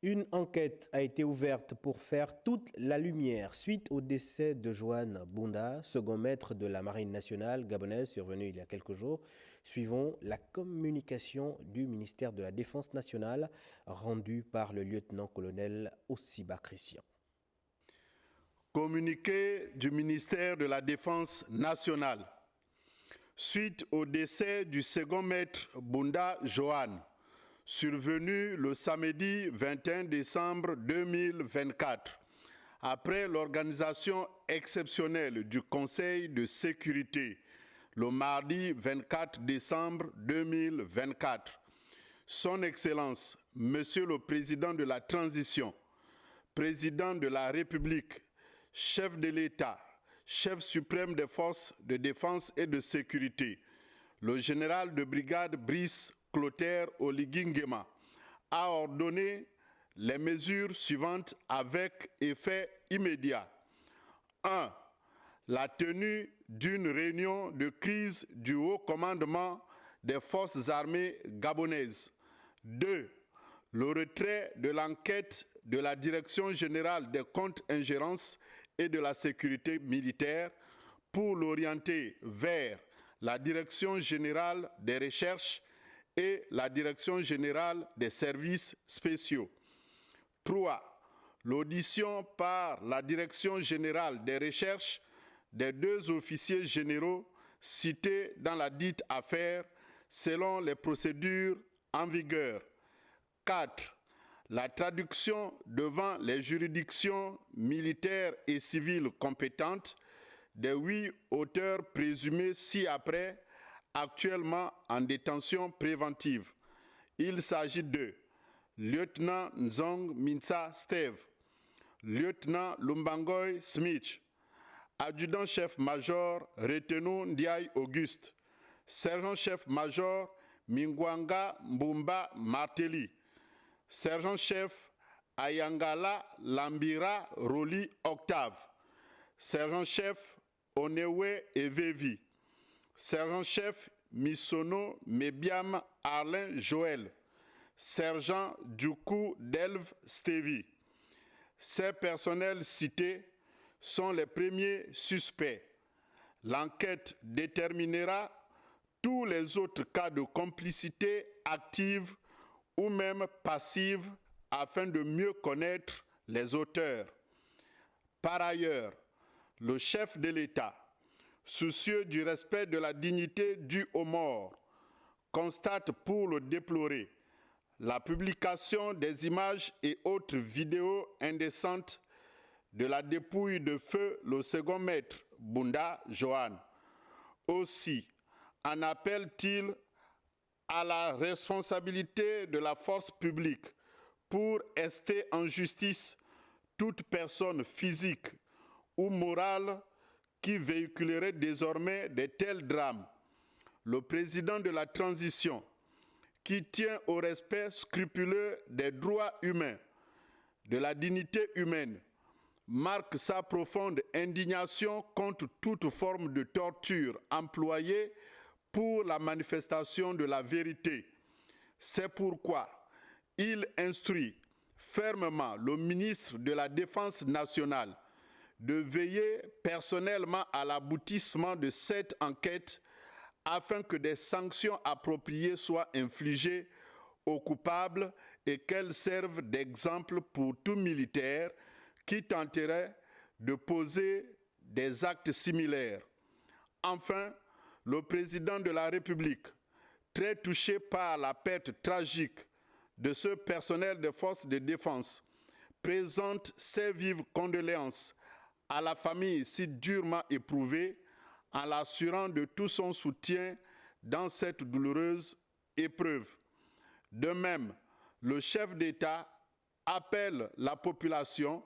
Une enquête a été ouverte pour faire toute la lumière suite au décès de Johan Bunda, second maître de la Marine nationale gabonaise survenu il y a quelques jours. Suivons la communication du ministère de la Défense nationale rendue par le lieutenant-colonel Ossiba Christian. Communiqué du ministère de la Défense nationale. Suite au décès du second maître Bunda Johan, survenu le samedi 21 décembre 2024, après l'organisation exceptionnelle du Conseil de sécurité le mardi 24 décembre 2024, Son Excellence, Monsieur le Président de la Transition, Président de la République, chef de l'État, chef suprême des forces de défense et de sécurité, le général de brigade Brice Clotaire Oligui-Nguema a ordonné les mesures suivantes avec effet immédiat. 1. La tenue d'une réunion de crise du haut commandement des forces armées gabonaises. 2. Le retrait de l'enquête de la Direction générale des contre-ingérences et de la sécurité militaire pour l'orienter vers la Direction générale des recherches et la Direction générale des services spéciaux. 3. L'audition par la Direction générale des recherches des 2 officiers généraux cités dans la dite affaire selon les procédures en vigueur. 4. La traduction devant les juridictions militaires et civiles compétentes des 8 auteurs présumés ci-après actuellement en détention préventive. Il s'agit de lieutenant Nzong Minsa Steve, lieutenant Lumbangoy Smith, adjudant-chef-major Retenu Ndiaye Auguste, sergent-chef-major Mingwanga Mbumba Martelly, sergent-chef Ayangala Lambira Roli Octave, sergent-chef Onewe Evevi, sergent-chef Misono Mebiam Arlin Joël, sergent Djoukou Delve Stevie. Ces personnels cités sont les premiers suspects. L'enquête déterminera tous les autres cas de complicité active ou même passive afin de mieux connaître les auteurs. Par ailleurs, le chef de l'État, soucieux du respect de la dignité due aux morts, constate pour le déplorer la publication des images et autres vidéos indécentes de la dépouille de feu le second maître Bunda Johan. Aussi, en appelle-t-il à la responsabilité de la force publique pour ester en justice toute personne physique ou morale qui véhiculerait désormais de tels drames. Le président de la transition, qui tient au respect scrupuleux des droits humains, de la dignité humaine, marque sa profonde indignation contre toute forme de torture employée pour la manifestation de la vérité. C'est pourquoi il instruit fermement le ministre de la Défense nationale de veiller personnellement à l'aboutissement de cette enquête afin que des sanctions appropriées soient infligées aux coupables et qu'elles servent d'exemple pour tout militaire qui tenterait de poser des actes similaires. Enfin, le président de la République, très touché par la perte tragique de ce personnel des forces de défense, présente ses vives condoléances à la famille si durement éprouvée en l'assurant de tout son soutien dans cette douloureuse épreuve. De même, le chef d'État appelle la population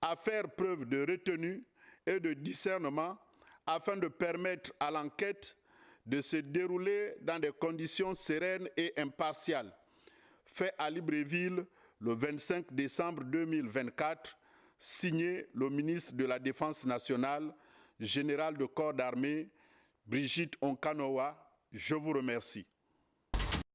à faire preuve de retenue et de discernement afin de permettre à l'enquête de se dérouler dans des conditions sereines et impartiales. Fait à Libreville le 25 décembre 2024, signé le ministre de la Défense nationale, général de corps d'armée, Brigitte Onkanoa. Je vous remercie.